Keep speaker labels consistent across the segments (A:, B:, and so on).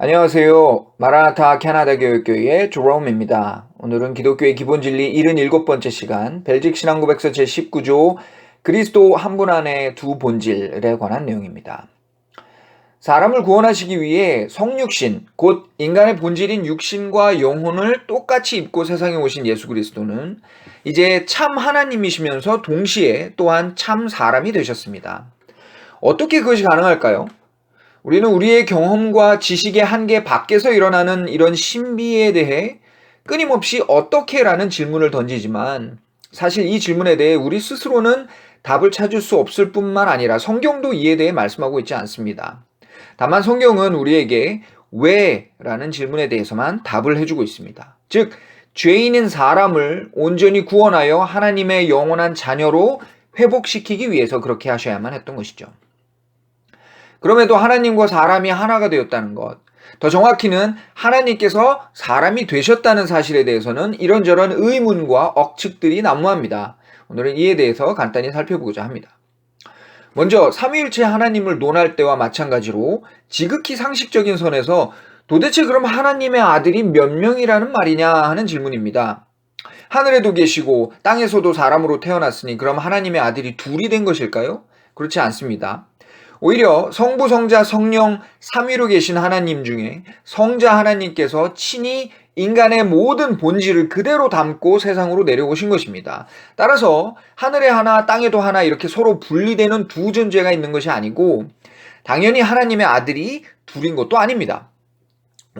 A: 안녕하세요. 마라나타 캐나다 교육교회의 조롬입니다. 오늘은 기독교의 기본진리 77번째 시간 벨직 신앙고백서 제19조 그리스도 한 분 안에 두 본질에 관한 내용입니다. 사람을 구원하시기 위해 성육신, 곧 인간의 본질인 육신과 영혼을 똑같이 입고 세상에 오신 예수 그리스도는 이제 참 하나님이시면서 동시에 또한 참 사람이 되셨습니다. 어떻게 그것이 가능할까요? 우리는 우리의 경험과 지식의 한계 밖에서 일어나는 이런 신비에 대해 끊임없이 어떻게라는 질문을 던지지만 사실 이 질문에 대해 우리 스스로는 답을 찾을 수 없을 뿐만 아니라 성경도 이에 대해 말씀하고 있지 않습니다. 다만 성경은 우리에게 왜라는 질문에 대해서만 답을 해주고 있습니다. 즉, 죄인인 사람을 온전히 구원하여 하나님의 영원한 자녀로 회복시키기 위해서 그렇게 하셔야만 했던 것이죠. 그럼에도 하나님과 사람이 하나가 되었다는 것, 더 정확히는 하나님께서 사람이 되셨다는 사실에 대해서는 이런저런 의문과 억측들이 난무합니다. 오늘은 이에 대해서 간단히 살펴보고자 합니다. 먼저 삼위일체 하나님을 논할 때와 마찬가지로 지극히 상식적인 선에서 도대체 그럼 하나님의 아들이 몇 명이라는 말이냐 하는 질문입니다. 하늘에도 계시고 땅에서도 사람으로 태어났으니 그럼 하나님의 아들이 둘이 된 것일까요? 그렇지 않습니다. 오히려 성부, 성자, 성령 삼위로 계신 하나님 중에 성자 하나님께서 친히 인간의 모든 본질을 그대로 담고 세상으로 내려오신 것입니다. 따라서 하늘에 하나 땅에도 하나 이렇게 서로 분리되는 두 존재가 있는 것이 아니고 당연히 하나님의 아들이 둘인 것도 아닙니다.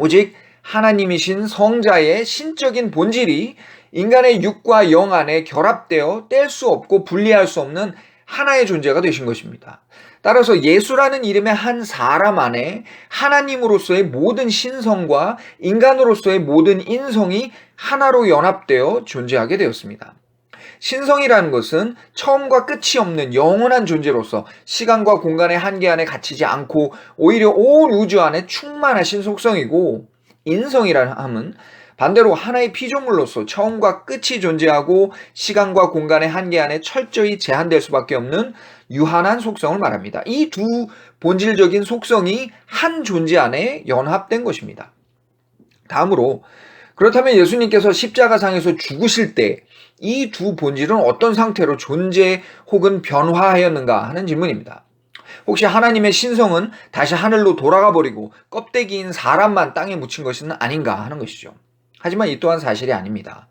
A: 오직 하나님이신 성자의 신적인 본질이 인간의 육과 영 안에 결합되어 뗄 수 없고 분리할 수 없는 하나의 존재가 되신 것입니다. 따라서 예수라는 이름의 한 사람 안에 하나님으로서의 모든 신성과 인간으로서의 모든 인성이 하나로 연합되어 존재하게 되었습니다. 신성이라는 것은 처음과 끝이 없는 영원한 존재로서 시간과 공간의 한계 안에 갇히지 않고 오히려 온 우주 안에 충만하신 속성이고, 인성이라는 함은 반대로 하나의 피조물로서 처음과 끝이 존재하고 시간과 공간의 한계 안에 철저히 제한될 수밖에 없는 유한한 속성을 말합니다. 이 두 본질적인 속성이 한 존재 안에 연합된 것입니다. 다음으로 그렇다면 예수님께서 십자가상에서 죽으실 때 이 두 본질은 어떤 상태로 존재 혹은 변화하였는가 하는 질문입니다. 혹시 하나님의 신성은 다시 하늘로 돌아가 버리고 껍데기인 사람만 땅에 묻힌 것은 아닌가 하는 것이죠. 하지만 이 또한 사실이 아닙니다.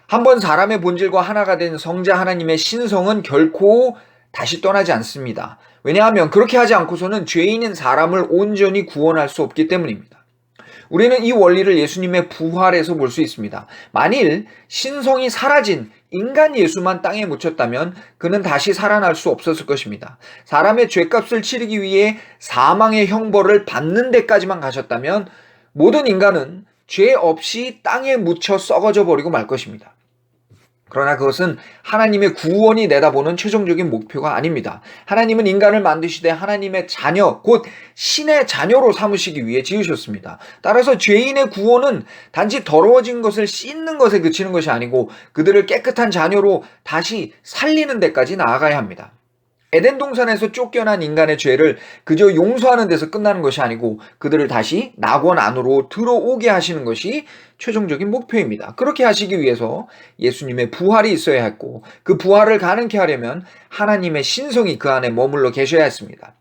A: 한번 사람의 본질과 하나가 된 성자 하나님의 신성은 결코 다시 떠나지 않습니다. 왜냐하면 그렇게 하지 않고서는 죄인인 사람을 온전히 구원할 수 없기 때문입니다. 우리는 이 원리를 예수님의 부활에서 볼 수 있습니다. 만일 신성이 사라진 인간 예수만 땅에 묻혔다면 그는 다시 살아날 수 없었을 것입니다. 사람의 죄값을 치르기 위해 사망의 형벌을 받는 데까지만 가셨다면 모든 인간은 죄 없이 땅에 묻혀 썩어져 버리고 말 것입니다. 그러나 그것은 하나님의 구원이 내다보는 최종적인 목표가 아닙니다. 하나님은 인간을 만드시되 하나님의 자녀, 곧 신의 자녀로 삼으시기 위해 지으셨습니다. 따라서 죄인의 구원은 단지 더러워진 것을 씻는 것에 그치는 것이 아니고 그들을 깨끗한 자녀로 다시 살리는 데까지 나아가야 합니다. 에덴 동산에서 쫓겨난 인간의 죄를 그저 용서하는 데서 끝나는 것이 아니고 그들을 다시 낙원 안으로 들어오게 하시는 것이 최종적인 목표입니다. 그렇게 하시기 위해서 예수님의 부활이 있어야 했고 그 부활을 가능케 하려면 하나님의 신성이 그 안에 머물러 계셔야 했습니다.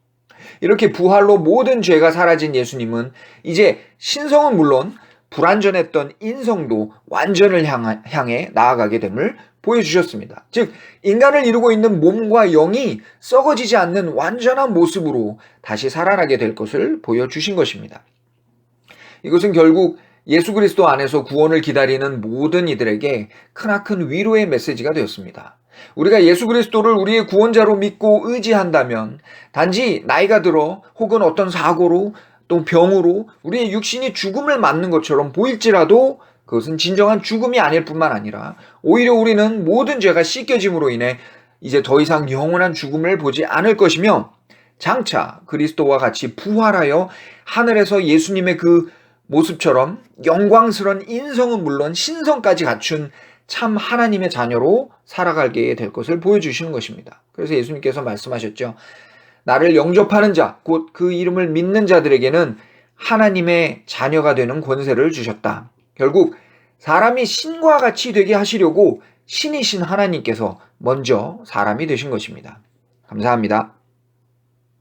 A: 이렇게 부활로 모든 죄가 사라진 예수님은 이제 신성은 물론 불완전했던 인성도 완전을 향해 나아가게 됨을 보여주셨습니다. 즉 인간을 이루고 있는 몸과 영이 썩어지지 않는 완전한 모습으로 다시 살아나게 될 것을 보여주신 것입니다. 이것은 결국 예수 그리스도 안에서 구원을 기다리는 모든 이들에게 크나큰 위로의 메시지가 되었습니다. 우리가 예수 그리스도를 우리의 구원자로 믿고 의지한다면 단지 나이가 들어 혹은 어떤 사고로 또 병으로 우리의 육신이 죽음을 맞는 것처럼 보일지라도 그것은 진정한 죽음이 아닐 뿐만 아니라 오히려 우리는 모든 죄가 씻겨짐으로 인해 이제 더 이상 영원한 죽음을 보지 않을 것이며 장차 그리스도와 같이 부활하여 하늘에서 예수님의 그 모습처럼 영광스러운 인성은 물론 신성까지 갖춘 참 하나님의 자녀로 살아가게 될 것을 보여주시는 것입니다. 그래서 예수님께서 말씀하셨죠. 나를 영접하는 자, 곧 그 이름을 믿는 자들에게는 하나님의 자녀가 되는 권세를 주셨다. 결국 사람이 신과 같이 되게 하시려고 신이신 하나님께서 먼저 사람이 되신 것입니다. 감사합니다.